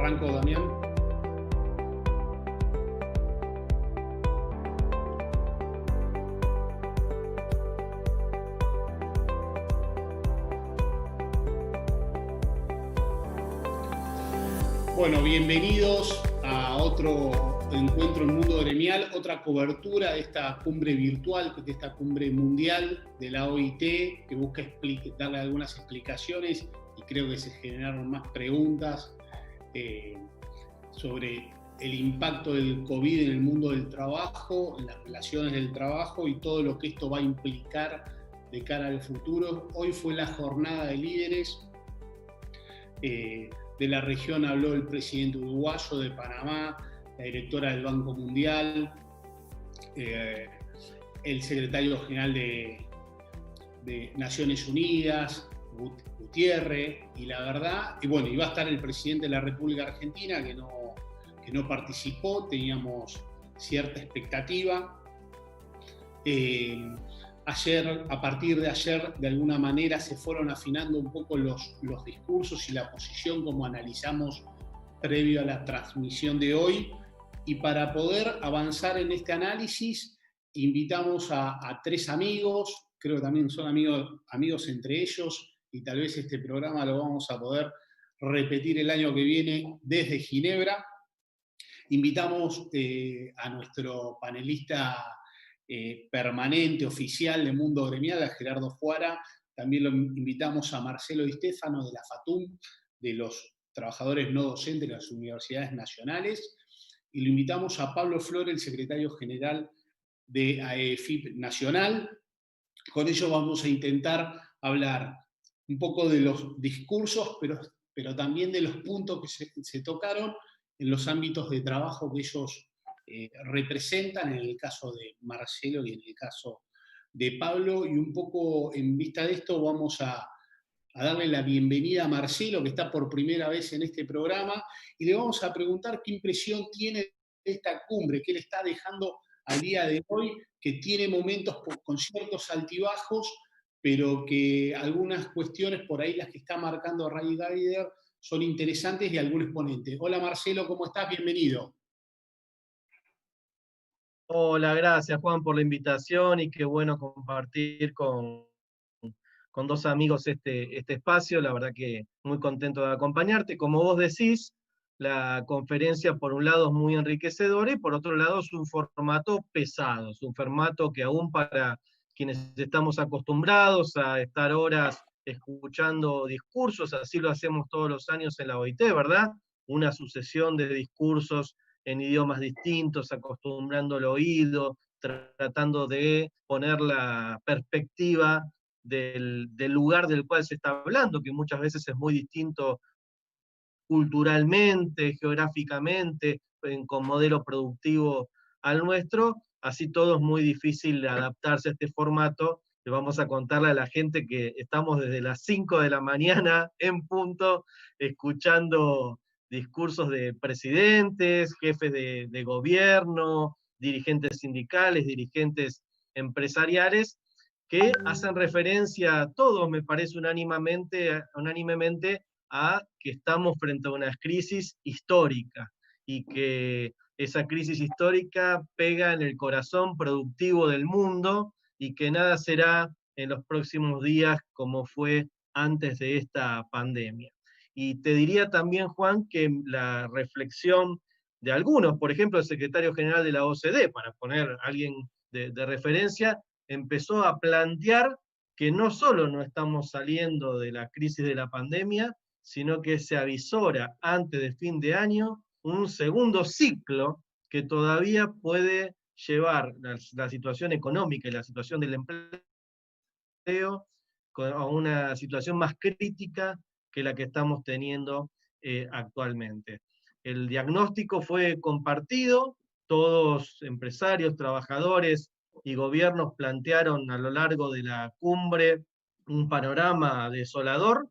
Arranco, Damián. Bueno, bienvenidos a otro encuentro en Mundo Gremial, otra cobertura de esta cumbre virtual, de esta cumbre mundial de la OIT, que busca darle algunas explicaciones y creo que se generaron más preguntas sobre el impacto del COVID en el mundo del trabajo, en las relaciones del trabajo y todo lo que esto va a implicar de cara al futuro. Hoy fue la jornada de líderes. De la región habló el presidente uruguayo de Panamá, la directora del Banco Mundial, el secretario general de Naciones Unidas, Gutiérrez, y la verdad, y bueno, iba a estar el presidente de la República Argentina, que no participó, teníamos cierta expectativa. A partir de ayer, de alguna manera, se fueron afinando un poco los discursos y la posición como analizamos previo a la transmisión de hoy. Y para poder avanzar en este análisis, invitamos a tres amigos, creo que también son amigos entre ellos, y tal vez este programa lo vamos a poder repetir el año que viene desde Ginebra. Invitamos a nuestro panelista permanente, oficial de Mundo Gremial, a Gerardo Juara. También lo invitamos a Marcelo Di Stefano de la FATUM, de los trabajadores no docentes de las universidades nacionales. Y lo invitamos a Pablo Flores, el secretario general de AEFIP Nacional. Con ello vamos a intentar hablar un poco de los discursos, pero también de los puntos que se tocaron en los ámbitos de trabajo que ellos representan, en el caso de Marcelo y en el caso de Pablo. Y un poco en vista de esto vamos a darle la bienvenida a Marcelo, que está por primera vez en este programa, y le vamos a preguntar qué impresión tiene de esta cumbre, qué le está dejando al día de hoy, que tiene momentos con ciertos altibajos, pero que algunas cuestiones por ahí, las que está marcando Ray Gaider, son interesantes, y algún exponente. Hola Marcelo, ¿cómo estás? Bienvenido. Hola, gracias Juan por la invitación y qué bueno compartir con dos amigos este espacio. La verdad que muy contento de acompañarte. Como vos decís, la conferencia por un lado es muy enriquecedora y por otro lado es un formato pesado, es un formato que aún para quienes estamos acostumbrados a estar horas escuchando discursos, así lo hacemos todos los años en la OIT, ¿verdad? Una sucesión de discursos en idiomas distintos, acostumbrando el oído, tratando de poner la perspectiva del lugar del cual se está hablando, que muchas veces es muy distinto culturalmente, geográficamente, con modelo productivo al nuestro, así todo es muy difícil adaptarse a este formato. Le vamos a contarle a la gente que estamos desde las 5 de la mañana en punto, escuchando discursos de presidentes, jefes de gobierno, dirigentes sindicales, dirigentes empresariales, que hacen referencia a todos, me parece unánimemente, a que estamos frente a una crisis histórica y que esa crisis histórica pega en el corazón productivo del mundo y que nada será en los próximos días como fue antes de esta pandemia. Y te diría también, Juan, que la reflexión de algunos, por ejemplo, el secretario general de la OCDE, para poner a alguien de referencia, empezó a plantear que no solo no estamos saliendo de la crisis de la pandemia, sino que se avisora antes de fin de año un segundo ciclo que todavía puede llevar la situación económica y la situación del empleo a una situación más crítica que la que estamos teniendo actualmente. El diagnóstico fue compartido, todos empresarios, trabajadores y gobiernos plantearon a lo largo de la cumbre un panorama desolador.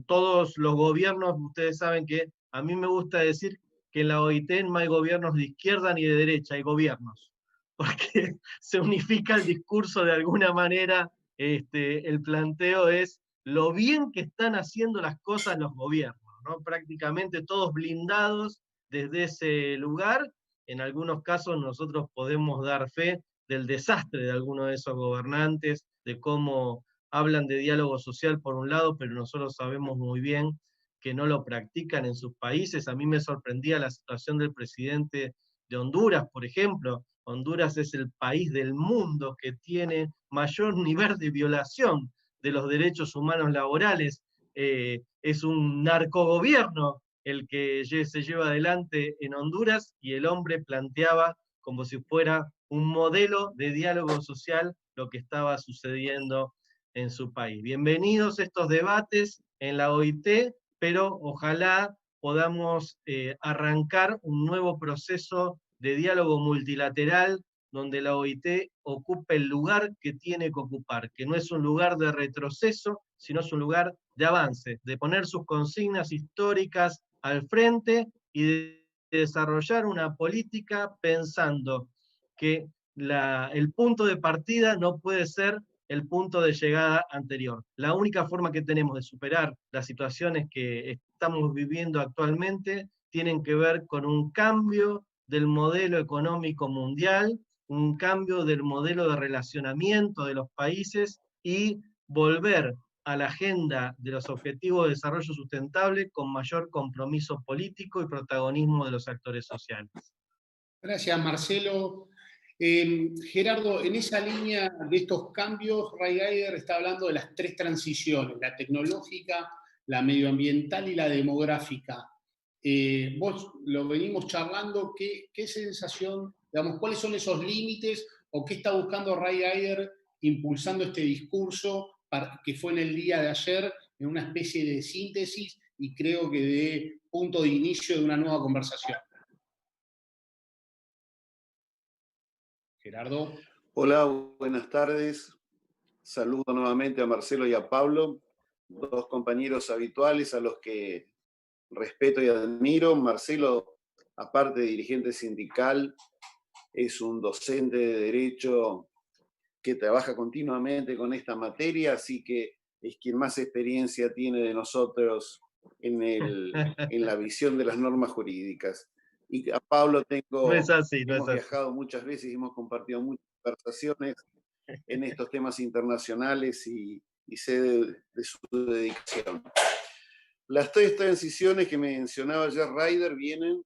Todos los gobiernos, ustedes saben que a mí me gusta decir que en la OIT no hay gobiernos de izquierda ni de derecha, hay gobiernos, porque se unifica el discurso de alguna manera. El planteo es lo bien que están haciendo las cosas los gobiernos, ¿no? Prácticamente todos blindados desde ese lugar. En algunos casos nosotros podemos dar fe del desastre de algunos de esos gobernantes, de cómo hablan de diálogo social por un lado, pero nosotros sabemos muy bien que no lo practican en sus países. A mí me sorprendía la situación del presidente de Honduras, por ejemplo. Honduras es el país del mundo que tiene mayor nivel de violación de los derechos humanos laborales. Es un narcogobierno el que se lleva adelante en Honduras, y el hombre planteaba como si fuera un modelo de diálogo social lo que estaba sucediendo en su país. Bienvenidos estos debates en la OIT, pero ojalá podamos arrancar un nuevo proceso de diálogo multilateral donde la OIT ocupe el lugar que tiene que ocupar, que no es un lugar de retroceso, sino es un lugar de avance, de poner sus consignas históricas al frente y de desarrollar una política pensando que el punto de partida no puede ser el punto de llegada anterior. La única forma que tenemos de superar las situaciones que estamos viviendo actualmente tienen que ver con un cambio del modelo económico mundial, un cambio del modelo de relacionamiento de los países y volver a la agenda de los objetivos de desarrollo sustentable con mayor compromiso político y protagonismo de los actores sociales. Gracias, Marcelo. Gerardo, en esa línea de estos cambios, Ray Geiger está hablando de las tres transiciones: la tecnológica, la medioambiental y la demográfica. Vos lo venimos charlando, ¿qué sensación, digamos, cuáles son esos límites o qué está buscando Ray Geiger impulsando este discurso que fue en el día de ayer en una especie de síntesis y creo que de punto de inicio de una nueva conversación? Gerardo. Hola, buenas tardes. Saludo nuevamente a Marcelo y a Pablo, dos compañeros habituales a los que respeto y admiro. Marcelo, aparte de dirigente sindical, es un docente de Derecho que trabaja continuamente con esta materia, así que es quien más experiencia tiene de nosotros en la visión de las normas jurídicas. Y a Pablo No es así, no hemos es así. viajado muchas veces y hemos compartido muchas conversaciones en estos temas internacionales y sé de su dedicación. Las tres transiciones que mencionaba ayer Ryder vienen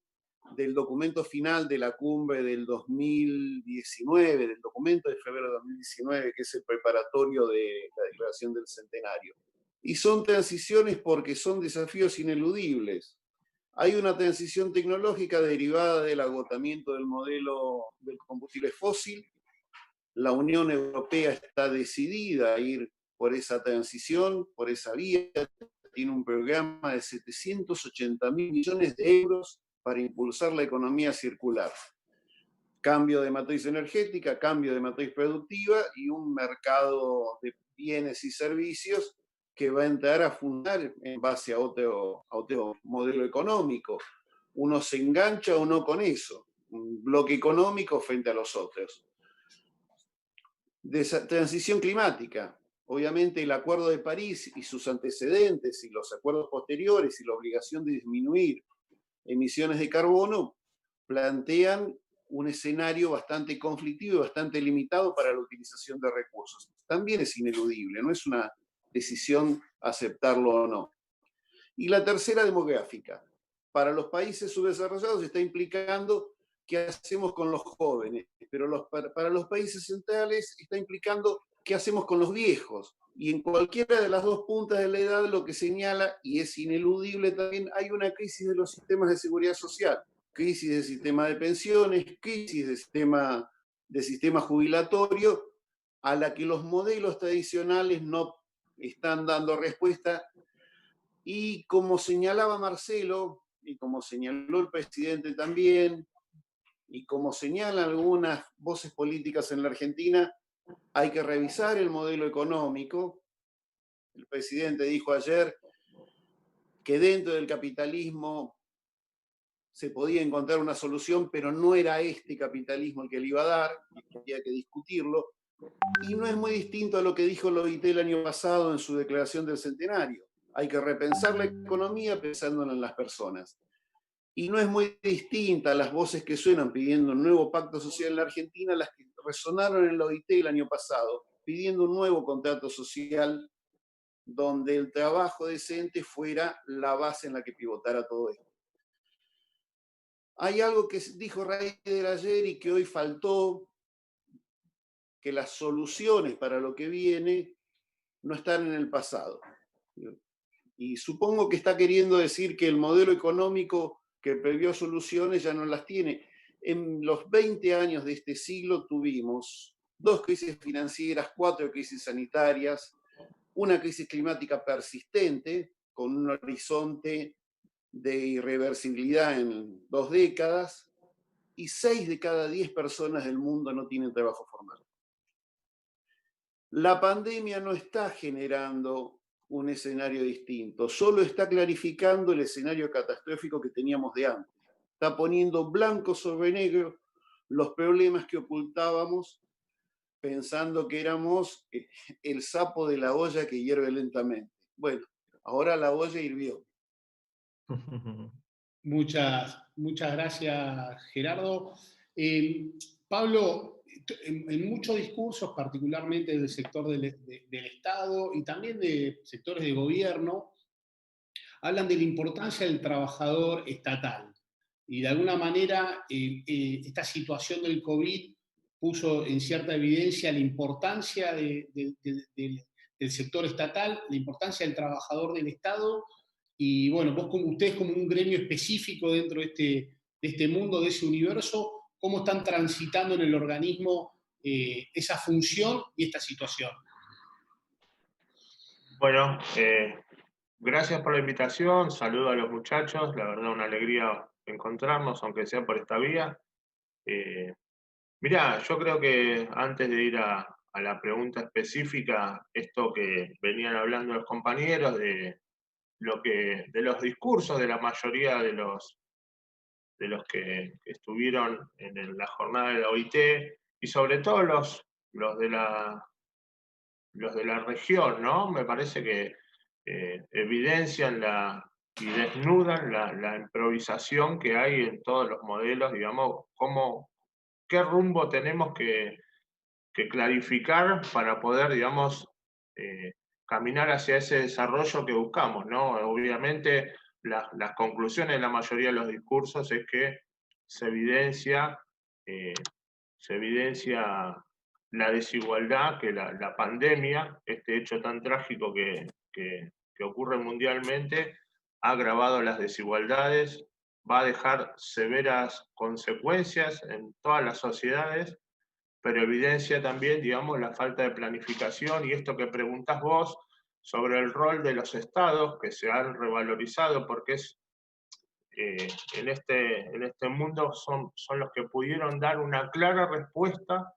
del documento final de la cumbre del 2019, del documento de febrero de 2019, que es el preparatorio de la declaración del centenario. Y son transiciones porque son desafíos ineludibles. Hay una transición tecnológica derivada del agotamiento del modelo del combustible fósil. La Unión Europea está decidida a ir por esa transición, por esa vía. Tiene un programa de 780.000 millones de euros para impulsar la economía circular. Cambio de matriz energética, cambio de matriz productiva y un mercado de bienes y servicios que va a entrar a fundar en base a otro modelo económico. Uno se engancha o no con eso, un bloque económico frente a los otros. De transición climática. Obviamente el Acuerdo de París y sus antecedentes y los acuerdos posteriores y la obligación de disminuir emisiones de carbono plantean un escenario bastante conflictivo y bastante limitado para la utilización de recursos. También es ineludible, no es una decisión aceptarlo o no. Y la tercera, demográfica. Para los países subdesarrollados está implicando qué hacemos con los jóvenes, pero para los países centrales está implicando qué hacemos con los viejos. Y en cualquiera de las dos puntas de la edad lo que señala, y es ineludible también, hay una crisis de los sistemas de seguridad social, crisis del sistema de pensiones, crisis del sistema jubilatorio, a la que los modelos tradicionales no están dando respuesta. Y como señalaba Marcelo, y como señaló el presidente también, y como señalan algunas voces políticas en la Argentina, hay que revisar el modelo económico. El presidente dijo ayer que dentro del capitalismo se podía encontrar una solución, pero no era este capitalismo el que le iba a dar, y había que discutirlo. Y no es muy distinto a lo que dijo la OIT el año pasado en su declaración del centenario. Hay que repensar la economía pensando en las personas. Y no es muy distinta a las voces que suenan pidiendo un nuevo pacto social en la Argentina, las que resonaron en la OIT el año pasado, pidiendo un nuevo contrato social donde el trabajo decente fuera la base en la que pivotara todo esto. Hay algo que dijo Reider ayer y que hoy faltó, que las soluciones para lo que viene no están en el pasado. Y supongo que está queriendo decir que el modelo económico que previó soluciones ya no las tiene. En los 20 años de este siglo tuvimos 2 crisis financieras, 4 crisis sanitarias, una crisis climática persistente, con un horizonte de irreversibilidad en 2 décadas, y 6 de cada 10 personas del mundo no tienen trabajo formal. La pandemia no está generando un escenario distinto, solo está clarificando el escenario catastrófico que teníamos de antes. Está poniendo blanco sobre negro los problemas que ocultábamos pensando que éramos el sapo de la olla que hierve lentamente. Bueno, ahora la olla hirvió. Muchas gracias, Gerardo. Pablo, en muchos discursos, particularmente del sector del Estado y también de sectores de gobierno, hablan de la importancia del trabajador estatal. Y de alguna manera, esta situación del COVID puso en cierta evidencia la importancia del sector estatal, la importancia del trabajador del Estado. Y bueno, ustedes como un gremio específico dentro de este mundo, de ese universo, ¿cómo están transitando en el organismo esa función y esta situación? Bueno, gracias por la invitación, saludo a los muchachos, la verdad una alegría encontrarnos, aunque sea por esta vía. Mirá, yo creo que antes de ir a la pregunta específica, esto que venían hablando los compañeros de los discursos de la mayoría de los que estuvieron en la jornada de la OIT, y sobre todo los de la región, ¿no? Me parece que evidencian y desnudan la improvisación que hay en todos los modelos, digamos, qué rumbo tenemos que clarificar para poder, digamos, caminar hacia ese desarrollo que buscamos, ¿no? Obviamente, las conclusiones de la mayoría de los discursos es que se evidencia la desigualdad, que la pandemia, este hecho tan trágico que ocurre mundialmente, ha agravado las desigualdades, va a dejar severas consecuencias en todas las sociedades, pero evidencia también, digamos, la falta de planificación y esto que preguntás vos sobre el rol de los estados que se han revalorizado, porque en este mundo son los que pudieron dar una clara respuesta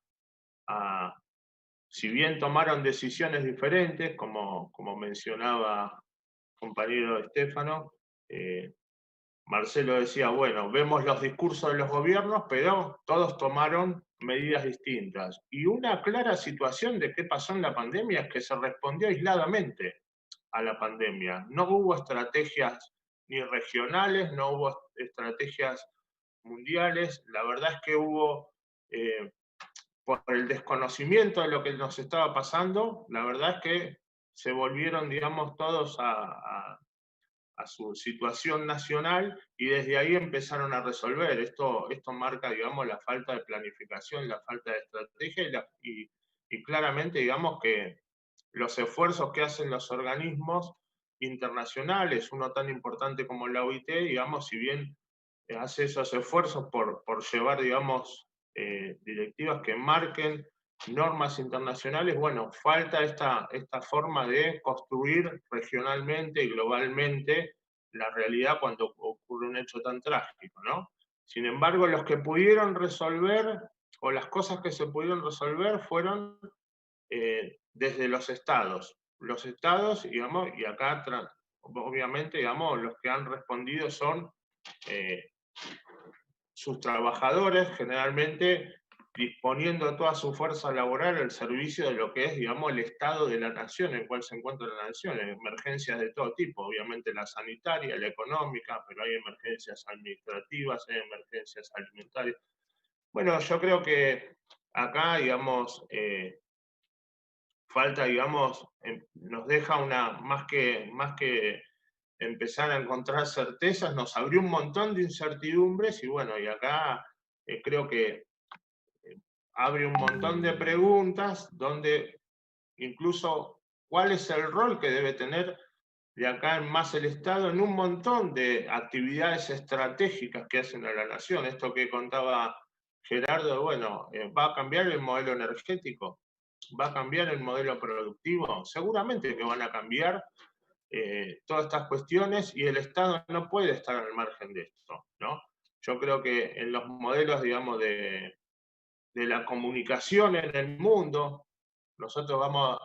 si bien tomaron decisiones diferentes, como mencionaba el compañero Estefano, Marcelo decía, bueno, vemos los discursos de los gobiernos, pero todos tomaron medidas distintas. Y una clara situación de qué pasó en la pandemia es que se respondió aisladamente a la pandemia. No hubo estrategias ni regionales, no hubo estrategias mundiales. La verdad es que hubo, por el desconocimiento de lo que nos estaba pasando, la verdad es que se volvieron, digamos, todos a su situación nacional y desde ahí empezaron a resolver. Esto marca, digamos, la falta de planificación, la falta de estrategia y claramente, digamos, que los esfuerzos que hacen los organismos internacionales, uno tan importante como la OIT, digamos, si bien hace esos esfuerzos por llevar, digamos, directivas que marquen normas internacionales, bueno, falta esta forma de construir regionalmente y globalmente la realidad cuando ocurre un hecho tan trágico, ¿no? Sin embargo, los que pudieron resolver, o las cosas que se pudieron resolver, fueron desde los estados. Los estados, digamos, y acá obviamente, digamos, los que han respondido son sus trabajadores, generalmente disponiendo toda su fuerza laboral al servicio de lo que es, digamos, el estado de la nación en el cual se encuentra la nación, en emergencias de todo tipo, obviamente la sanitaria, la económica, pero hay emergencias administrativas, hay emergencias alimentarias. Bueno, yo creo que acá, digamos, falta, digamos, nos deja más que empezar a encontrar certezas, nos abrió un montón de incertidumbres y bueno, y acá creo que abre un montón de preguntas donde incluso cuál es el rol que debe tener de acá en más el Estado en un montón de actividades estratégicas que hacen a la nación. Esto que contaba Gerardo, bueno, ¿va a cambiar el modelo energético? ¿Va a cambiar el modelo productivo? Seguramente que van a cambiar todas estas cuestiones y el Estado no puede estar al margen de esto, ¿no? Yo creo que en los modelos, digamos, de la comunicación en el mundo, nosotros vamos,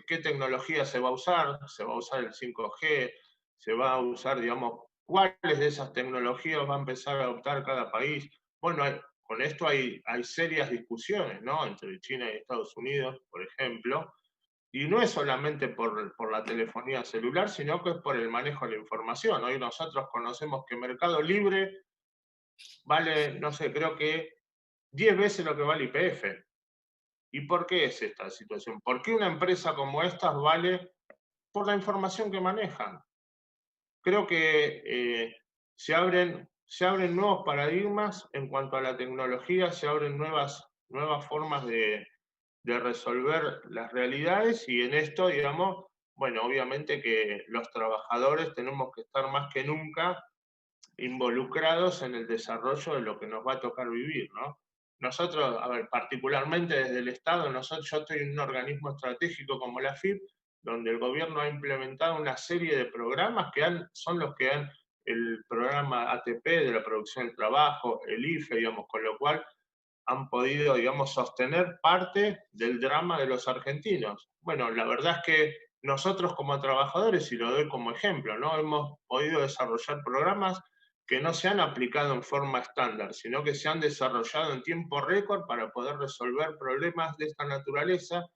¿qué tecnología se va a usar? ¿Se va a usar el 5G? ¿Se va a usar, digamos, cuáles de esas tecnologías va a empezar a adoptar cada país? Bueno, con esto hay serias discusiones, ¿no? Entre China y Estados Unidos, por ejemplo, y no es solamente por la telefonía celular, sino que es por el manejo de la información. Hoy nosotros conocemos que Mercado Libre vale, no sé, creo que 10 veces lo que vale YPF. ¿Y por qué es esta situación? ¿Por qué una empresa como esta vale por la información que manejan? Creo que se abren nuevos paradigmas en cuanto a la tecnología, se abren nuevas formas de resolver las realidades y en esto, digamos, bueno, obviamente que los trabajadores tenemos que estar más que nunca involucrados en el desarrollo de lo que nos va a tocar vivir, ¿no? Nosotros, a ver, particularmente desde el Estado, yo estoy en un organismo estratégico como la AFIP, donde el gobierno ha implementado una serie de programas que son los que han el programa ATP de la producción del trabajo, el IFE, digamos, con lo cual han podido, digamos, sostener parte del drama de los argentinos. Bueno, la verdad es que nosotros como trabajadores, y lo doy como ejemplo, ¿no? Hemos podido desarrollar programas que no se han aplicado en forma estándar, sino que se han desarrollado en tiempo récord para poder resolver problemas de esta naturaleza.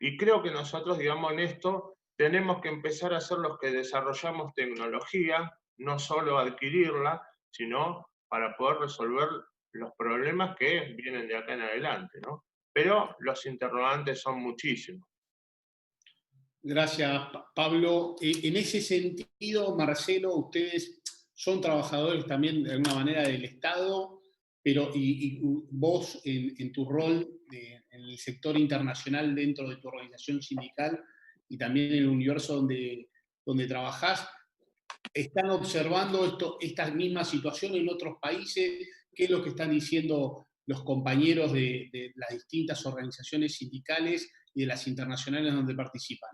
Y creo que nosotros, digamos, en esto tenemos que empezar a ser los que desarrollamos tecnología, no solo adquirirla, sino para poder resolver los problemas que vienen de acá en adelante, ¿no? Pero los interrogantes son muchísimos. Gracias, Pablo. En ese sentido, Marcelo, ustedes son trabajadores también de alguna manera del Estado, pero y vos en tu rol en el sector internacional dentro de tu organización sindical y también en el universo donde trabajás, ¿están observando esta misma situación en otros países? ¿Qué es lo que están diciendo los compañeros de las distintas organizaciones sindicales y de las internacionales donde participan?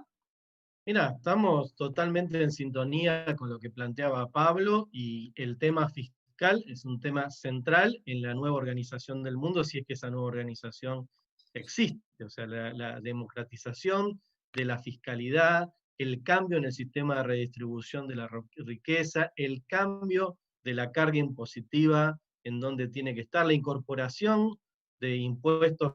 Mira, estamos totalmente en sintonía con lo que planteaba Pablo y el tema fiscal es un tema central en la nueva organización del mundo, si es que esa nueva organización existe. O sea, la democratización de la fiscalidad, el cambio en el sistema de redistribución de la riqueza, el cambio de la carga impositiva en donde tiene que estar, la incorporación de impuestos,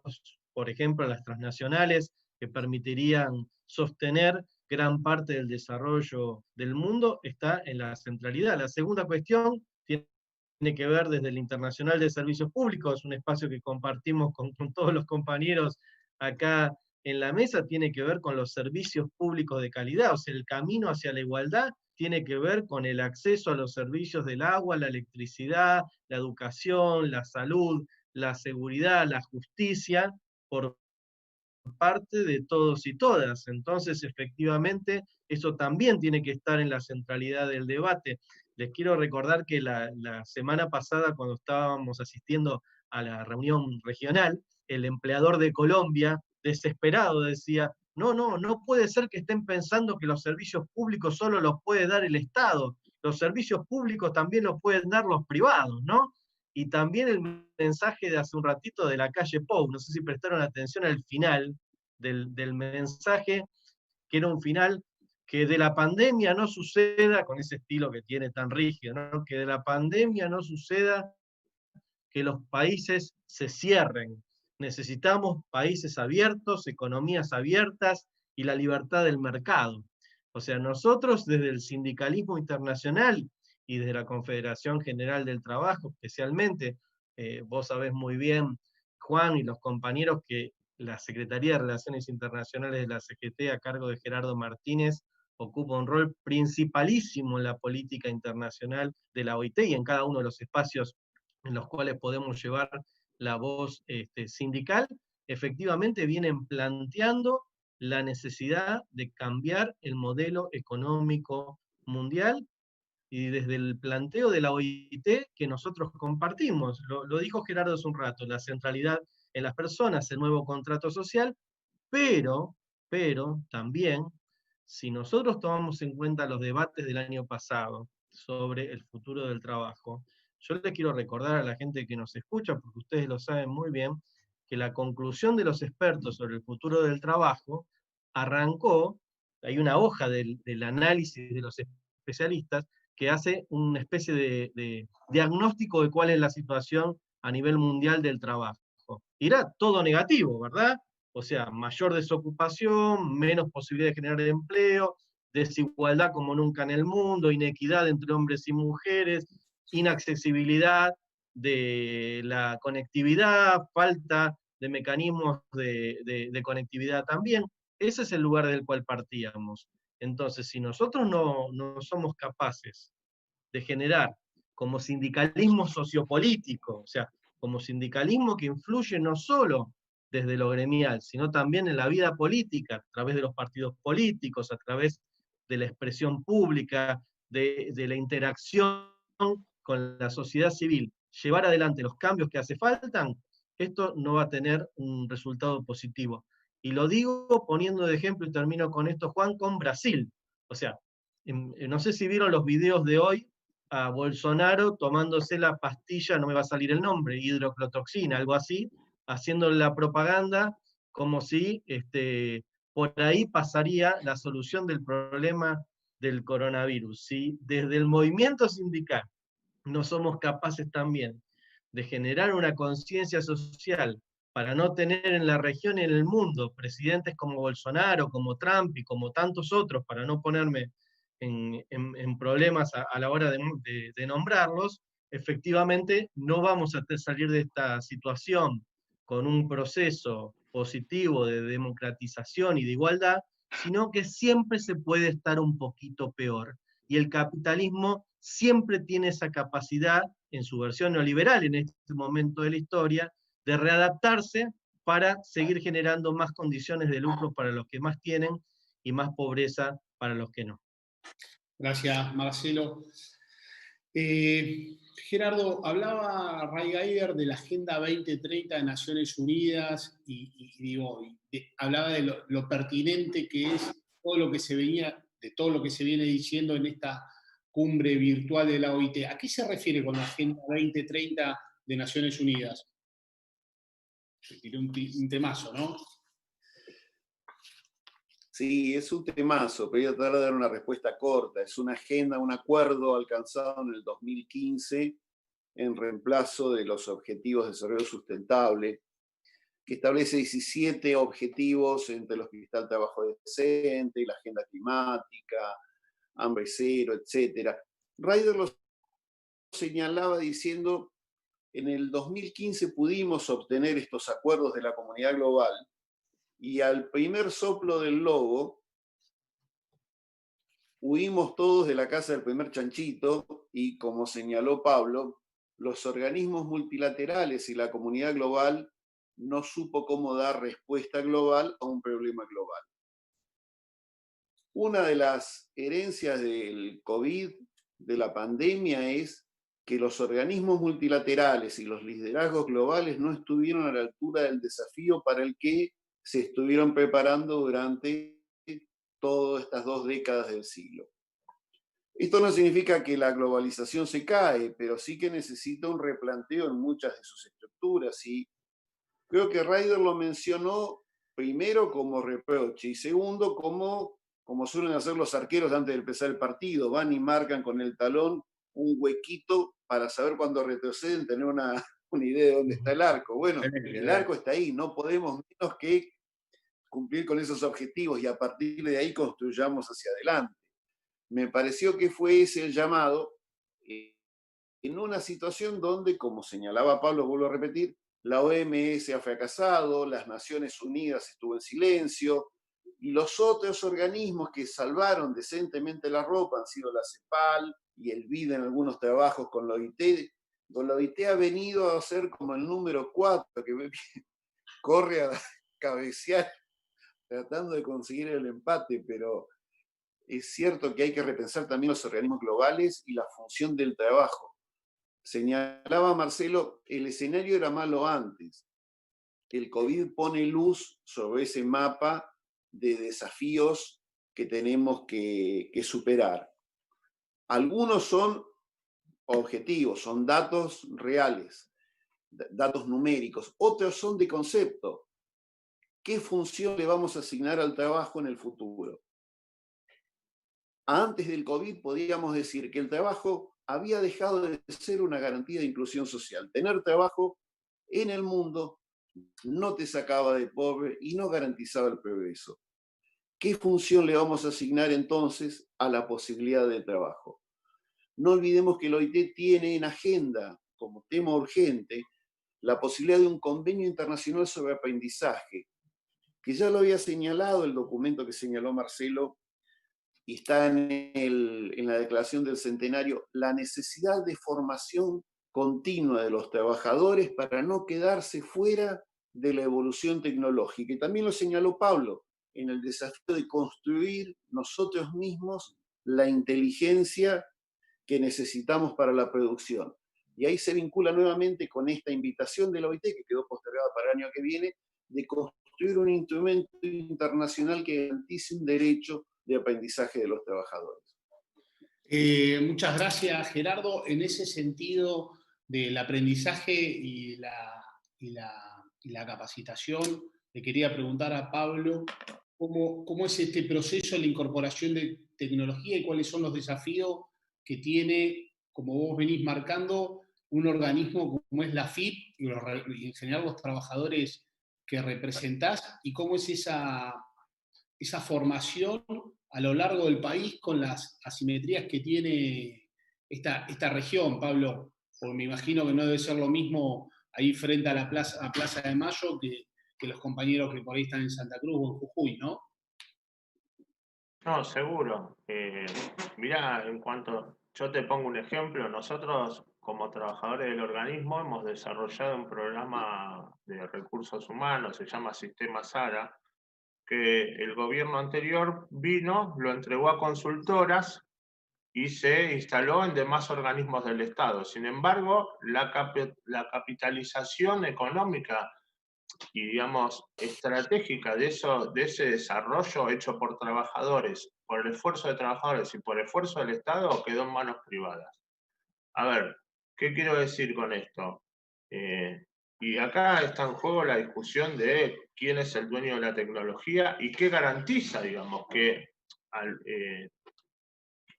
por ejemplo, a las transnacionales, que permitirían sostener gran parte del desarrollo del mundo, está en la centralidad. La segunda cuestión tiene que ver desde el Internacional de Servicios Públicos, un espacio que compartimos con todos los compañeros acá en la mesa, tiene que ver con los servicios públicos de calidad, o sea, el camino hacia la igualdad tiene que ver con el acceso a los servicios del agua, la electricidad, la educación, la salud, la seguridad, la justicia, por parte de todos y todas. Entonces, efectivamente, eso también tiene que estar en la centralidad del debate. Les quiero recordar que la semana pasada, cuando estábamos asistiendo a la reunión regional, el empleador de Colombia, desesperado, decía, no puede ser que estén pensando que los servicios públicos solo los puede dar el Estado, los servicios públicos también los pueden dar los privados, ¿no? Y también el mensaje de hace un ratito de la calle Pou, no sé si prestaron atención al final del mensaje, que era un final que de la pandemia no suceda, con ese estilo que tiene tan rígido, ¿no? Que de la pandemia no suceda que los países se cierren. Necesitamos países abiertos, economías abiertas y la libertad del mercado. O sea, nosotros desde el sindicalismo internacional y desde la Confederación General del Trabajo especialmente, vos sabés muy bien, Juan y los compañeros, que la Secretaría de Relaciones Internacionales de la CGT a cargo de Gerardo Martínez ocupa un rol principalísimo en la política internacional de la OIT y en cada uno de los espacios en los cuales podemos llevar la voz sindical, efectivamente vienen planteando la necesidad de cambiar el modelo económico mundial, y desde el planteo de la OIT que nosotros compartimos, lo dijo Gerardo hace un rato, la centralidad en las personas, el nuevo contrato social, pero también, si nosotros tomamos en cuenta los debates del año pasado sobre el futuro del trabajo, yo les quiero recordar a la gente que nos escucha, porque ustedes lo saben muy bien, que la conclusión de los expertos sobre el futuro del trabajo arrancó, hay una hoja del análisis de los especialistas que hace una especie de diagnóstico de cuál es la situación a nivel mundial del trabajo. Y era todo negativo, ¿verdad? O sea, mayor desocupación, menos posibilidad de generar empleo, desigualdad como nunca en el mundo, inequidad entre hombres y mujeres, inaccesibilidad de la conectividad, falta de mecanismos de conectividad también. Ese es el lugar del cual partíamos. Entonces, si nosotros no somos capaces de generar como sindicalismo sociopolítico, o sea, como sindicalismo que influye no solo desde lo gremial, sino también en la vida política, a través de los partidos políticos, a través de la expresión pública, de la interacción con la sociedad civil, llevar adelante los cambios que hace falta, esto no va a tener un resultado positivo. Y lo digo poniendo de ejemplo, y termino con esto, Juan, con Brasil. O sea, no sé si vieron los videos de hoy a Bolsonaro tomándose la pastilla, no me va a salir el nombre, hidroclotoxina, algo así, haciendo la propaganda como si por ahí pasaría la solución del problema del coronavirus. Si desde el movimiento sindical no somos capaces también de generar una conciencia social para no tener en la región y en el mundo presidentes como Bolsonaro, como Trump y como tantos otros, para no ponerme en problemas a la hora de nombrarlos, efectivamente no vamos a salir de esta situación con un proceso positivo de democratización y de igualdad, sino que siempre se puede estar un poquito peor. Y el capitalismo siempre tiene esa capacidad, en su versión neoliberal en este momento de la historia, de readaptarse para seguir generando más condiciones de lucro para los que más tienen y más pobreza para los que no. Gracias, Marcelo. Gerardo, hablaba Ray Geiger de la Agenda 2030 de Naciones Unidas hablaba de lo pertinente que es todo lo que se viene diciendo en esta cumbre virtual de la OIT. ¿A qué se refiere con la Agenda 2030 de Naciones Unidas? Tiré un temazo, ¿no? Sí, es un temazo, pero voy a tratar de dar una respuesta corta. Es una agenda, un acuerdo alcanzado en el 2015 en reemplazo de los Objetivos de Desarrollo Sustentable, que establece 17 objetivos, entre los que está el trabajo decente, la agenda climática, hambre cero, etc. Ryder lo señalaba diciendo, en el 2015 pudimos obtener estos acuerdos de la comunidad global, y al primer soplo del lobo, huimos todos de la casa del primer chanchito y, como señaló Pablo, los organismos multilaterales y la comunidad global no supo cómo dar respuesta global a un problema global. Una de las herencias del COVID, de la pandemia, es que los organismos multilaterales y los liderazgos globales no estuvieron a la altura del desafío para el que se estuvieron preparando durante todas estas 2 décadas del siglo. Esto no significa que la globalización se cae, pero sí que necesita un replanteo en muchas de sus estructuras, y creo que Ryder lo mencionó primero como reproche y segundo como suelen hacer los arqueros antes de empezar el partido, van y marcan con el talón un huequito para saber cuándo retroceden, tener una una idea de dónde está el arco. Bueno, el arco está ahí, no podemos menos que cumplir con esos objetivos y a partir de ahí construyamos hacia adelante. Me pareció que fue ese el llamado en una situación donde, como señalaba Pablo, vuelvo a repetir, la OMS ha fracasado, las Naciones Unidas estuvo en silencio, y los otros organismos que salvaron decentemente la ropa han sido la CEPAL y el BID en algunos trabajos con la OIT. La OIT ha venido a ser como el número 4, que corre a cabecear tratando de conseguir el empate, pero es cierto que hay que repensar también los organismos globales y la función del trabajo. Señalaba Marcelo, el escenario era malo antes. El COVID pone luz sobre ese mapa de desafíos que tenemos que superar. Algunos son objetivos, son datos reales, datos numéricos. Otros son de concepto. ¿Qué función le vamos a asignar al trabajo en el futuro? Antes del COVID podíamos decir que el trabajo había dejado de ser una garantía de inclusión social. Tener trabajo en el mundo no te sacaba de pobre y no garantizaba el progreso. ¿Qué función le vamos a asignar entonces a la posibilidad de trabajo? No olvidemos que el OIT tiene en agenda, como tema urgente, la posibilidad de un convenio internacional sobre aprendizaje, que ya lo había señalado el documento que señaló Marcelo, y está en la declaración del centenario, la necesidad de formación continua de los trabajadores para no quedarse fuera de la evolución tecnológica. Y también lo señaló Pablo, en el desafío de construir nosotros mismos la inteligencia que necesitamos para la producción. Y ahí se vincula nuevamente con esta invitación de la OIT, que quedó postergada para el año que viene, de construir un instrumento internacional que garantice un derecho de aprendizaje de los trabajadores. Muchas gracias, Gerardo. En ese sentido del aprendizaje y la capacitación, le quería preguntar a Pablo cómo es este proceso de la incorporación de tecnología y cuáles son los desafíos que tiene, como vos venís marcando, un organismo como es la FIP y en general los trabajadores que representás, y cómo es esa formación a lo largo del país con las asimetrías que tiene esta región, Pablo. Porque me imagino que no debe ser lo mismo ahí frente a la Plaza de Mayo que los compañeros que por ahí están en Santa Cruz o en Jujuy, ¿no? No, seguro. Mirá, en cuanto yo te pongo un ejemplo, nosotros como trabajadores del organismo hemos desarrollado un programa de recursos humanos, se llama Sistema SARA, que el gobierno anterior vino, lo entregó a consultoras y se instaló en demás organismos del Estado. Sin embargo, la capitalización económica y, digamos, estratégica de ese desarrollo hecho por trabajadores, por el esfuerzo de trabajadores y por el esfuerzo del Estado, quedó en manos privadas. A ver, ¿qué quiero decir con esto? Y acá está en juego la discusión de quién es el dueño de la tecnología y qué garantiza, digamos, que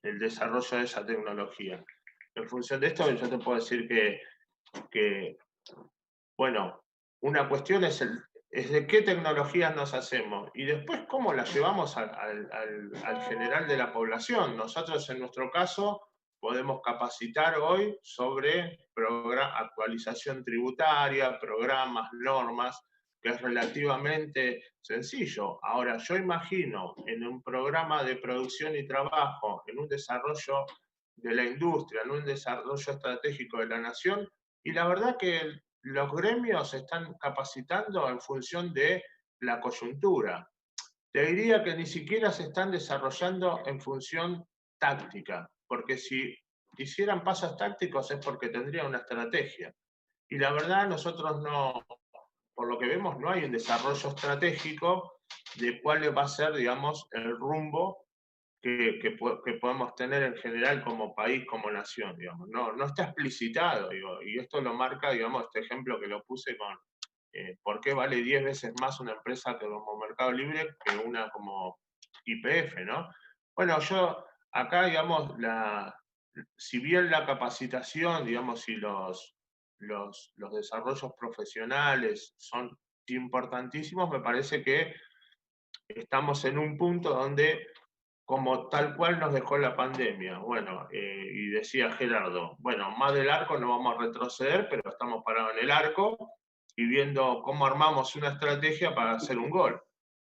el desarrollo de esa tecnología. En función de esto, yo te puedo decir que bueno, una cuestión es de qué tecnologías nos hacemos y después cómo las llevamos al general de la población. Nosotros, en nuestro caso, podemos capacitar hoy sobre actualización tributaria, programas, normas, que es relativamente sencillo. Ahora, yo imagino en un programa de producción y trabajo, en un desarrollo de la industria, en un desarrollo estratégico de la nación, y la verdad que los gremios se están capacitando en función de la coyuntura. Te diría que ni siquiera se están desarrollando en función táctica, porque si hicieran pasos tácticos es porque tendrían una estrategia. Y la verdad, nosotros no, por lo que vemos, no hay un desarrollo estratégico de cuál va a ser, digamos, el rumbo que podemos tener en general como país, como nación, digamos. No está explicitado, digo, y esto lo marca, digamos, este ejemplo que lo puse con por qué vale 10 veces más una empresa como Mercado Libre que una como YPF, ¿no? Bueno, yo acá, digamos, si bien la capacitación, digamos, y los desarrollos profesionales son importantísimos, me parece que estamos en un punto donde, como tal cual nos dejó la pandemia, bueno, y decía Gerardo, bueno, más del arco no vamos a retroceder, pero estamos parados en el arco y viendo cómo armamos una estrategia para hacer un gol.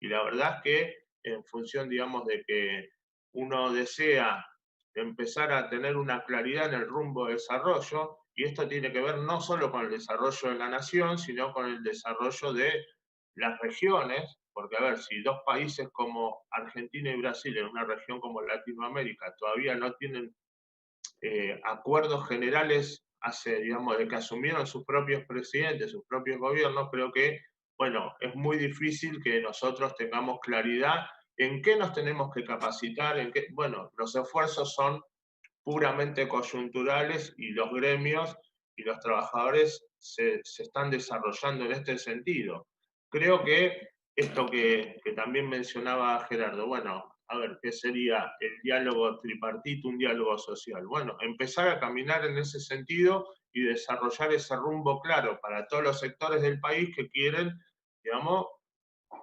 Y la verdad es que en función, digamos, de que uno desea empezar a tener una claridad en el rumbo de desarrollo, y esto tiene que ver no solo con el desarrollo de la nación, sino con el desarrollo de las regiones, porque a ver, si dos países como Argentina y Brasil en una región como Latinoamérica todavía no tienen acuerdos generales hace, digamos, de que asumieron sus propios presidentes, sus propios gobiernos, creo que, bueno, es muy difícil que nosotros tengamos claridad en qué nos tenemos que capacitar, en qué, bueno, los esfuerzos son puramente coyunturales y los gremios y los trabajadores se están desarrollando en este sentido. Creo que esto que también mencionaba Gerardo, bueno, a ver, ¿qué sería el diálogo tripartito, un diálogo social? Bueno, empezar a caminar en ese sentido y desarrollar ese rumbo claro para todos los sectores del país que quieren, digamos,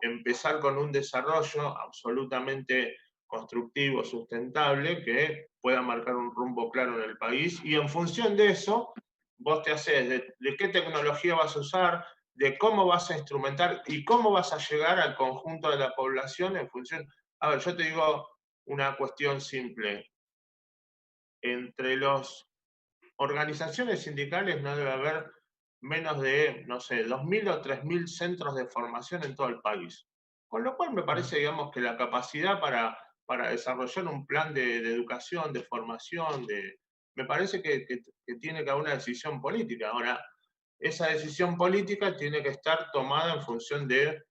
empezar con un desarrollo absolutamente constructivo, sustentable, que pueda marcar un rumbo claro en el país, y en función de eso, vos te haces de qué tecnología vas a usar, de cómo vas a instrumentar y cómo vas a llegar al conjunto de la población en función. A ver, yo te digo una cuestión simple. Entre las organizaciones sindicales no debe haber menos de, no sé, 2.000 o 3.000 centros de formación en todo el país. Con lo cual me parece, digamos, que la capacidad para desarrollar un plan de educación, de formación, me parece que tiene que haber una decisión política. Ahora, esa decisión política tiene que estar tomada en función de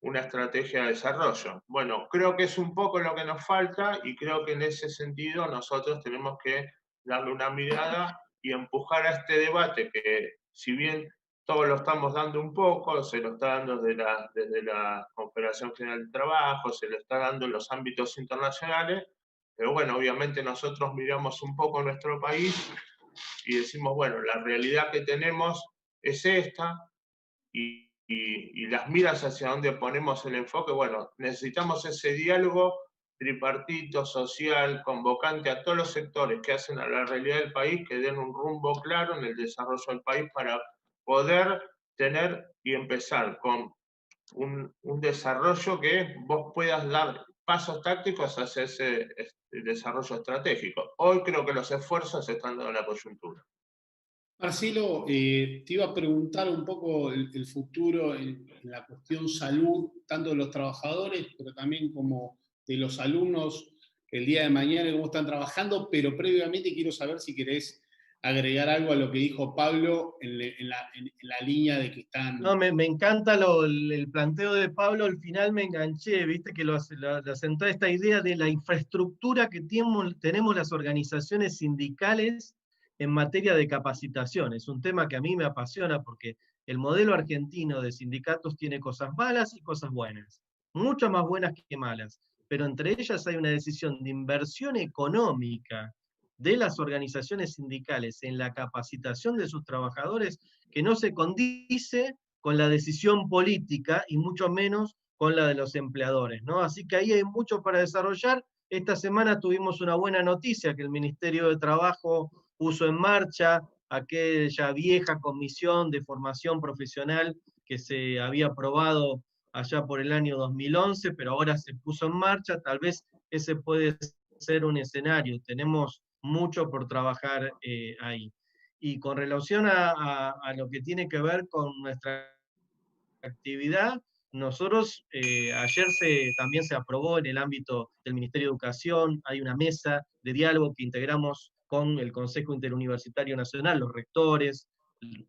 una estrategia de desarrollo. Bueno, creo que es un poco lo que nos falta y creo que en ese sentido nosotros tenemos que darle una mirada y empujar a este debate que, si bien todos lo estamos dando un poco, se lo está dando desde la Confederación General del Trabajo, se lo está dando en los ámbitos internacionales, pero bueno, obviamente nosotros miramos un poco nuestro país y decimos, bueno, la realidad que tenemos es esta, y las miras hacia dónde ponemos el enfoque, bueno, necesitamos ese diálogo tripartito, social, convocante a todos los sectores que hacen a la realidad del país, que den un rumbo claro en el desarrollo del país para poder tener y empezar con un desarrollo que vos puedas dar pasos tácticos hacia ese desarrollo estratégico. Hoy creo que los esfuerzos se están dando en la coyuntura. Marcelo, te iba a preguntar un poco el futuro en la cuestión salud, tanto de los trabajadores, pero también como de los alumnos el día de mañana y cómo están trabajando, pero previamente quiero saber si querés agregar algo a lo que dijo Pablo en la línea de que están... No, me encanta el planteo de Pablo, al final me enganché, viste que lo sentó esta idea de la infraestructura que tenemos las organizaciones sindicales en materia de capacitación. Es un tema que a mí me apasiona porque el modelo argentino de sindicatos tiene cosas malas y cosas buenas, muchas más buenas que malas, pero entre ellas hay una decisión de inversión económica de las organizaciones sindicales en la capacitación de sus trabajadores que no se condice con la decisión política y mucho menos con la de los empleadores, ¿no? Así que ahí hay mucho para desarrollar. Esta semana tuvimos una buena noticia que el Ministerio de Trabajo puso en marcha aquella vieja comisión de formación profesional que se había aprobado allá por el año 2011, pero ahora se puso en marcha. Tal vez ese puede ser un escenario. Tenemos mucho por trabajar ahí. Y con relación a lo que tiene que ver con nuestra actividad, nosotros ayer también se aprobó en el ámbito del Ministerio de Educación, hay una mesa de diálogo que integramos con el Consejo Interuniversitario Nacional, los rectores,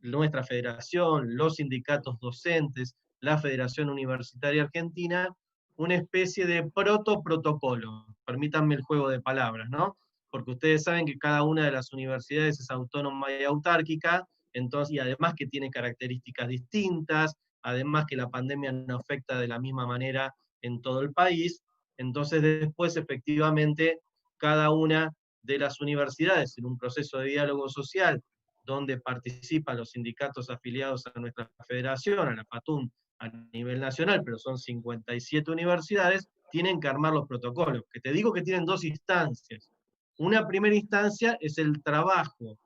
nuestra federación, los sindicatos docentes, la Federación Universitaria Argentina, una especie de protocolo, permítanme el juego de palabras, ¿no? Porque ustedes saben que cada una de las universidades es autónoma y autárquica, entonces, y además que tiene características distintas, además que la pandemia no afecta de la misma manera en todo el país, entonces después efectivamente cada una de las universidades en un proceso de diálogo social donde participan los sindicatos afiliados a nuestra federación, a la FATUM a nivel nacional, pero son 57 universidades, tienen que armar los protocolos, que te digo que tienen dos instancias. Una primera instancia es el trabajo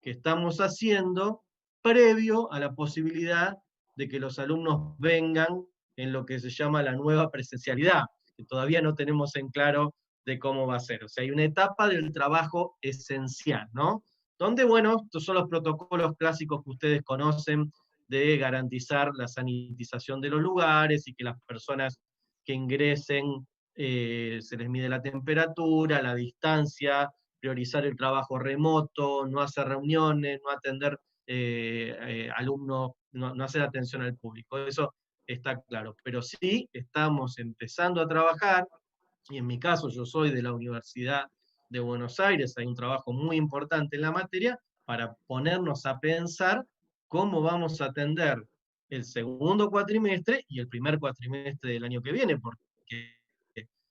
que estamos haciendo previo a la posibilidad de que los alumnos vengan en lo que se llama la nueva presencialidad, que todavía no tenemos en claro de cómo va a ser. O sea, hay una etapa del trabajo esencial, ¿no? Donde, bueno, estos son los protocolos clásicos que ustedes conocen de garantizar la sanitización de los lugares y que las personas que ingresen se les mide la temperatura, la distancia, priorizar el trabajo remoto, no hacer reuniones, no atender alumnos, no hacer atención al público. Eso está claro. Pero sí estamos empezando a trabajar, y en mi caso yo soy de la Universidad de Buenos Aires, hay un trabajo muy importante en la materia, para ponernos a pensar cómo vamos a atender el segundo cuatrimestre y el primer cuatrimestre del año que viene, porque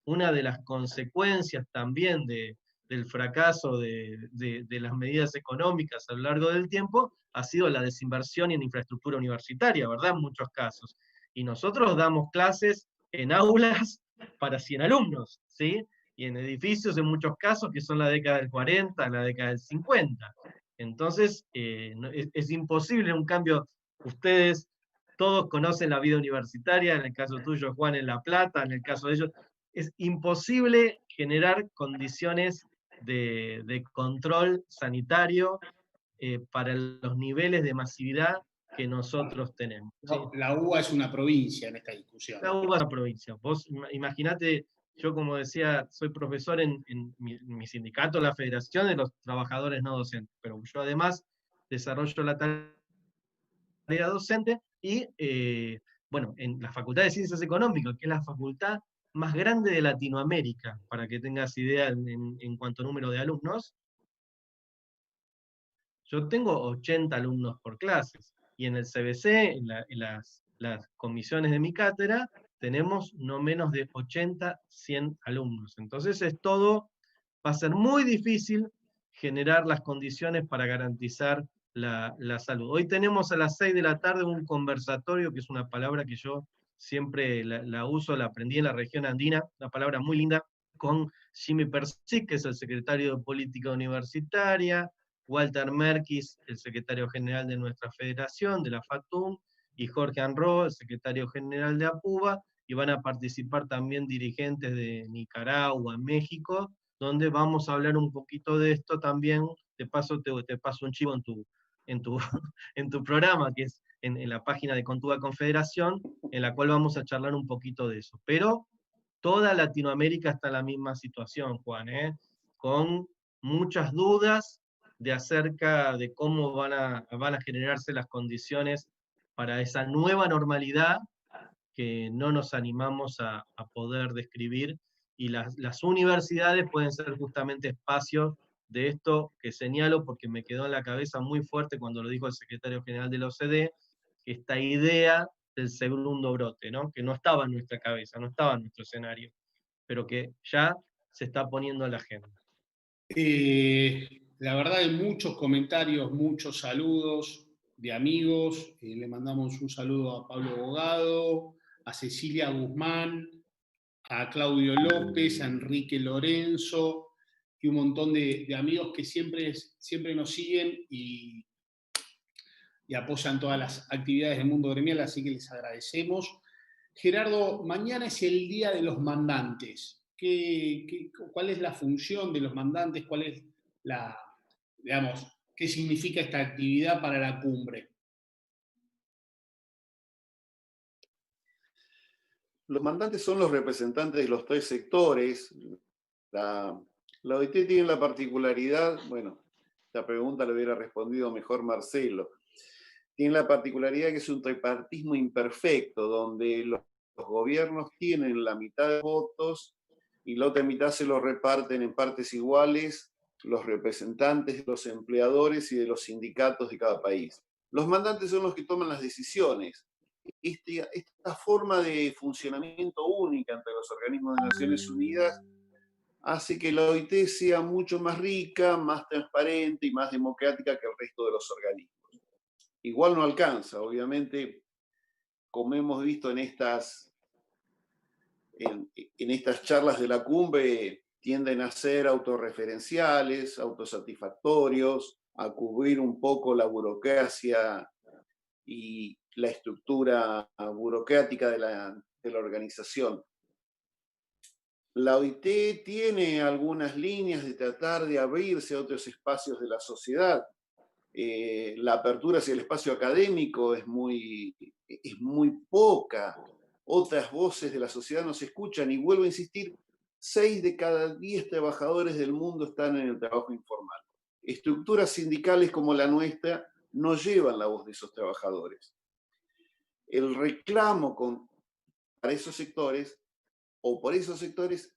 una de las consecuencias también del fracaso de las medidas económicas a lo largo del tiempo ha sido la desinversión en infraestructura universitaria, ¿verdad? En muchos casos. Y nosotros damos clases en aulas para 100 alumnos, ¿sí? Y en edificios en muchos casos que son la década del 40, la década del 50. Entonces, es imposible un cambio. Ustedes todos conocen la vida universitaria, en el caso tuyo, Juan, en La Plata, en el caso de ellos, es imposible generar condiciones de control sanitario para los niveles de masividad que nosotros tenemos. ¿sí? La UBA es una provincia en esta discusión. La UBA es una provincia. Vos imaginate, yo como decía, soy profesor en mi sindicato, la Federación de los Trabajadores No Docentes, pero yo además desarrollo la tarea docente y, bueno, en la Facultad de Ciencias Económicas, que es la facultad más grande de Latinoamérica, para que tengas idea en cuanto a número de alumnos, yo tengo 80 alumnos por clases, y en el CBC, en las comisiones de mi cátedra, tenemos no menos de 80, 100 alumnos. Entonces va a ser muy difícil generar las condiciones para garantizar la salud. Hoy tenemos a las 6 de la tarde un conversatorio, que es una palabra que yo siempre la uso, la aprendí en la región andina, una palabra muy linda, con Jimmy Persic, que es el secretario de Política Universitaria, Walter Merkis, el secretario general de nuestra federación, de la FATUM, y Jorge Anro, el secretario general de APUBA, y van a participar también dirigentes de Nicaragua, México, donde vamos a hablar un poquito de esto también. Te paso un chivo en tu programa, que es en la página de Contuga Confederación, en la cual vamos a charlar un poquito de eso. Pero toda Latinoamérica está en la misma situación, Juan, con muchas dudas acerca de cómo van a generarse las condiciones para esa nueva normalidad que no nos animamos a poder describir, y las universidades pueden ser justamente espacios de esto que señalo, porque me quedó en la cabeza muy fuerte cuando lo dijo el secretario general de la OCDE, que esta idea del segundo brote, ¿no? Que no estaba en nuestra cabeza, no estaba en nuestro escenario, pero que ya se está poniendo en la agenda. La verdad hay muchos comentarios, muchos saludos de amigos. Le mandamos un saludo a Pablo Bogado, a Cecilia Guzmán, a Claudio López, a Enrique Lorenzo y un montón de amigos que siempre nos siguen y apoyan todas las actividades del mundo gremial, así que les agradecemos. Gerardo, mañana es el Día de los Mandantes. ¿Cuál es la función de los mandantes? ¿Cuál es qué significa esta actividad para la cumbre? Los mandantes son los representantes de los tres sectores. La OIT tiene la particularidad, bueno, la pregunta le hubiera respondido mejor Marcelo, tiene la particularidad que es un tripartismo imperfecto, donde los gobiernos tienen la mitad de votos y la otra mitad se lo reparten en partes iguales los representantes de los empleadores y de los sindicatos de cada país. Los mandantes son los que toman las decisiones. Esta forma de funcionamiento única entre los organismos de Naciones Unidas hace que la OIT sea mucho más rica, más transparente y más democrática que el resto de los organismos. Igual no alcanza, obviamente, como hemos visto en estas charlas de la cumbre, tienden a ser autorreferenciales, autosatisfactorios, a cubrir un poco la burocracia y la estructura burocrática de la organización. La OIT tiene algunas líneas de tratar de abrirse a otros espacios de la sociedad. La apertura hacia el espacio académico es muy poca. Otras voces de la sociedad no se escuchan, y vuelvo a insistir, 6 de cada 10 trabajadores del mundo están en el trabajo informal. Estructuras sindicales como la nuestra no llevan la voz de esos trabajadores. El reclamo para esos sectores, o por esos sectores,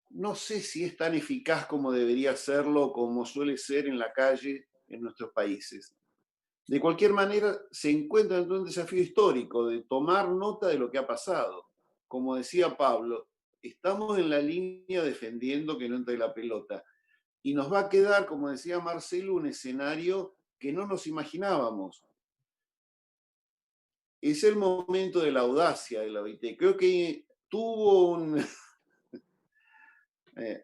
no sé si es tan eficaz como debería serlo, como suele ser en la calle en nuestros países. De cualquier manera, se encuentra ante un desafío histórico de tomar nota de lo que ha pasado. Como decía Pablo, estamos en la línea defendiendo que no entre la pelota. Y nos va a quedar, como decía Marcelo, un escenario que no nos imaginábamos. Es el momento de la audacia de la OIT. Creo que tuvo un...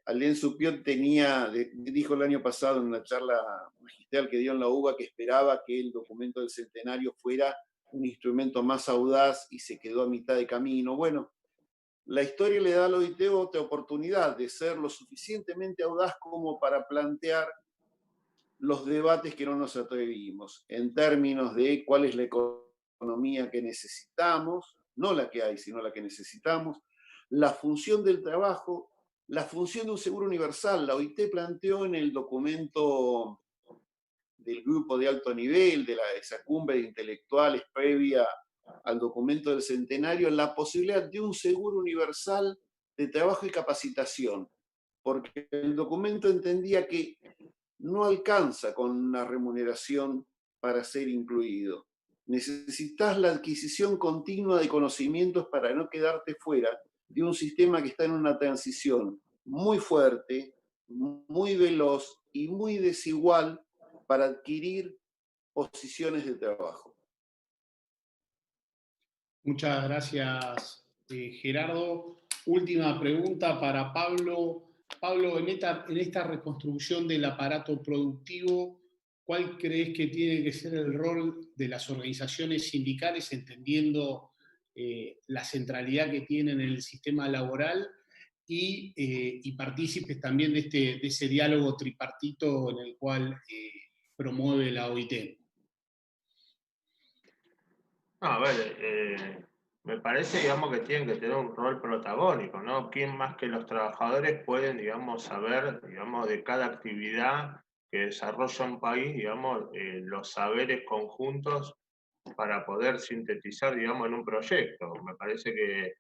Alain Supiot dijo el año pasado en una charla magistral que dio en la UBA que esperaba que el documento del centenario fuera un instrumento más audaz, y se quedó a mitad de camino. Bueno, la historia le da a la OIT otra oportunidad de ser lo suficientemente audaz como para plantear los debates que no nos atrevimos, en términos de cuál es la economía que necesitamos, no la que hay, sino la que necesitamos, la función del trabajo, la función de un seguro universal. La OIT planteó en el documento del grupo de alto nivel, de esa cumbre de intelectuales previa al documento del centenario, la posibilidad de un seguro universal de trabajo y capacitación, porque el documento entendía que no alcanza con una remuneración para ser incluido. Necesitas la adquisición continua de conocimientos para no quedarte fuera de un sistema que está en una transición muy fuerte, muy veloz y muy desigual para adquirir posiciones de trabajo. Muchas gracias, Gerardo. Última pregunta para Pablo. Pablo, en esta reconstrucción del aparato productivo, ¿cuál crees que tiene que ser el rol de las organizaciones sindicales, entendiendo la centralidad que tienen en el sistema laboral y partícipes también de ese diálogo tripartito en el cual promueve la OIT? No, a ver, me parece, digamos, que tienen que tener un rol protagónico, ¿no? ¿Quién más que los trabajadores pueden, digamos, saber, digamos, de cada actividad que desarrolla un país, digamos, los saberes conjuntos para poder sintetizar, digamos, en un proyecto? Me parece que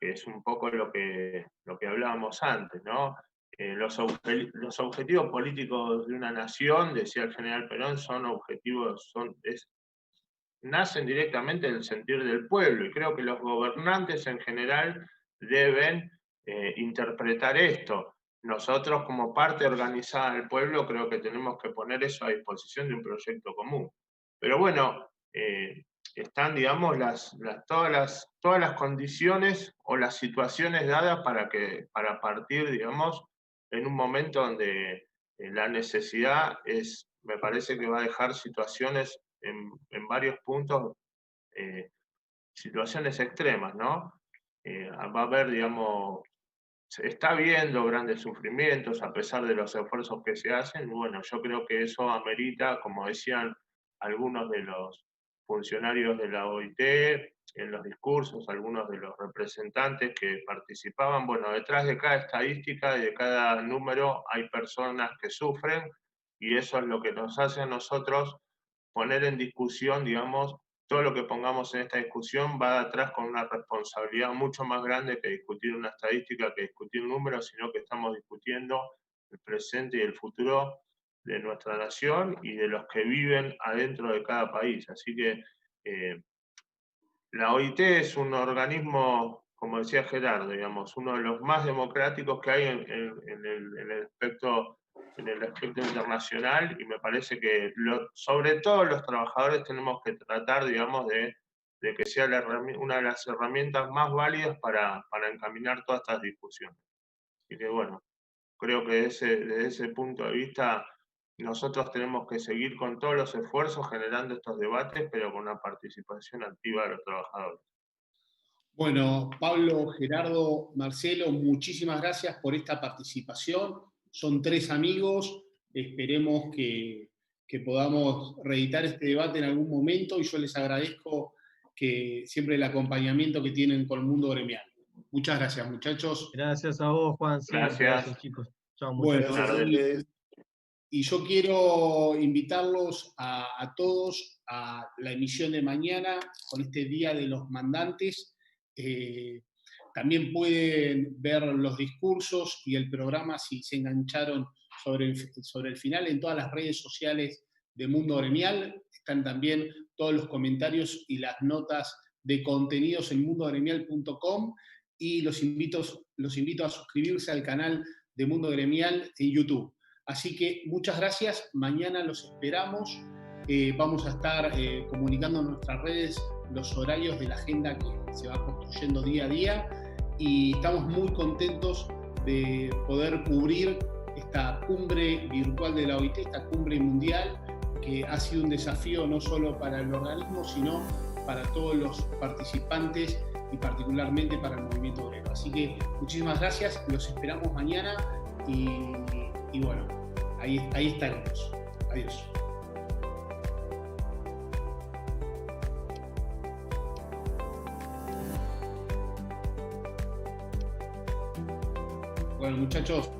es un poco lo que hablábamos antes, ¿no? Los objetivos políticos de una nación, decía el general Perón, son objetivos, nacen directamente del sentir del pueblo, y creo que los gobernantes en general deben interpretar esto. Nosotros, como parte organizada del pueblo, creo que tenemos que poner eso a disposición de un proyecto común. Pero bueno, están, digamos, todas las condiciones o las situaciones dadas para partir, digamos, en un momento donde la necesidad me parece que va a dejar situaciones en varios puntos, situaciones extremas, ¿no? Va a haber, digamos, se está viendo grandes sufrimientos a pesar de los esfuerzos que se hacen. Bueno, yo creo que eso amerita, como decían algunos de los funcionarios de la OIT en los discursos, algunos de los representantes que participaban, bueno, detrás de cada estadística y de cada número hay personas que sufren, y eso es lo que nos hace a nosotros poner en discusión, digamos, todo lo que pongamos en esta discusión va atrás con una responsabilidad mucho más grande que discutir una estadística, que discutir números, sino que estamos discutiendo el presente y el futuro de nuestra nación y de los que viven adentro de cada país. Así que la OIT es un organismo como decía Gerardo, digamos, uno de los más democráticos que hay en el aspecto internacional, y me parece que sobre todo los trabajadores tenemos que tratar, digamos, de que sea una de las herramientas más válidas para encaminar todas estas discusiones. Y que bueno, creo que desde ese punto de vista nosotros tenemos que seguir con todos los esfuerzos generando estos debates, pero con una participación activa de los trabajadores. Bueno, Pablo, Gerardo, Marcelo, muchísimas gracias por esta participación. Son 3 amigos, esperemos que podamos reeditar este debate en algún momento, y yo les agradezco que siempre el acompañamiento que tienen con el mundo gremial. Muchas gracias, muchachos. Gracias a vos, Juan. Sí, Gracias, chicos. Chao, bueno, gracias a ustedes. Y yo quiero invitarlos a todos a la emisión de mañana con este Día de los Mandantes. También pueden ver los discursos y el programa, si se engancharon sobre el final, en todas las redes sociales de Mundo Gremial. Están también todos los comentarios y las notas de contenidos en mundogremial.com, y los invito a suscribirse al canal de Mundo Gremial en YouTube. Así que muchas gracias, mañana los esperamos. Vamos a estar comunicando en nuestras redes los horarios de la agenda que se va construyendo día a día, y estamos muy contentos de poder cubrir esta cumbre virtual de la OIT, esta cumbre mundial, que ha sido un desafío no solo para el organismo, sino para todos los participantes y particularmente para el movimiento obrero. Así que muchísimas gracias, los esperamos mañana y bueno, ahí estaremos. Adiós. Bueno, muchachos,